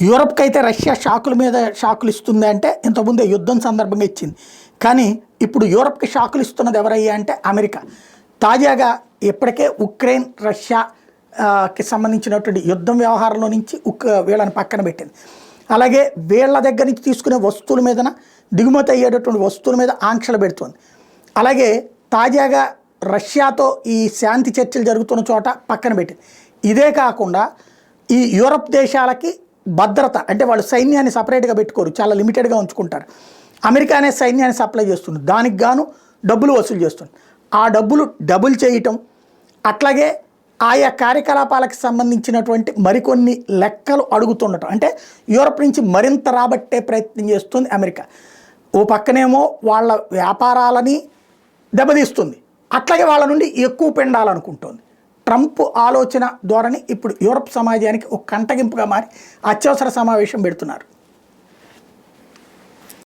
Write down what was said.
యూరప్కి అయితే రష్యా షాకుల మీద షాకులు ఇస్తుంది అంటే ఇంతకుముందే యుద్ధం సందర్భంగా ఇచ్చింది. కానీ ఇప్పుడు యూరప్కి షాకులు ఇస్తున్నది ఎవరయ్యా అంటే అమెరికా. తాజాగా ఇప్పటికే ఉక్రెయిన్ రష్యాకి సంబంధించినటువంటి యుద్ధం వ్యవహారంలో నుంచి వీళ్ళని పక్కన పెట్టింది. అలాగే వీళ్ళ దగ్గర నుంచి తీసుకునే వస్తువుల మీదన దిగుమతి అయ్యేటటువంటి వస్తువుల మీద ఆంక్షలు పెడుతుంది. అలాగే తాజాగా రష్యాతో ఈ శాంతి చర్చలు జరుగుతున్న చోట పక్కన పెట్టింది. ఇదే కాకుండా ఈ యూరప్ దేశాలకి భద్రత అంటే వాళ్ళు సైన్యాన్ని సపరేట్గా పెట్టుకోరు, చాలా లిమిటెడ్గా ఉంచుకుంటారు. అమెరికానే సైన్యాన్ని సప్లై చేస్తుంది, దానికి గాను డబ్బులు వసూలు చేస్తుంది. ఆ డబ్బులు డబుల్ చేయటం, అట్లాగే ఆయా కార్యకలాపాలకు సంబంధించినటువంటి మరికొన్ని లెక్కలు అడుగుతుండటం, అంటే యూరప్ నుంచి మరింత రాబట్టే ప్రయత్నం చేస్తుంది అమెరికా. ఓ పక్కనేమో వాళ్ళ వ్యాపారాలని దెబ్బతీస్తుంది, అట్లాగే వాళ్ళ నుండి ఎక్కువ పెండాలనుకుంటుంది. ట్రంప్ ఆలోచన ధోరణి ఇప్పుడు యూరప్ సమాజానికి ఒక కంటగింపుగా మారి అత్యవసర సమావేశం పెడుతున్నారు.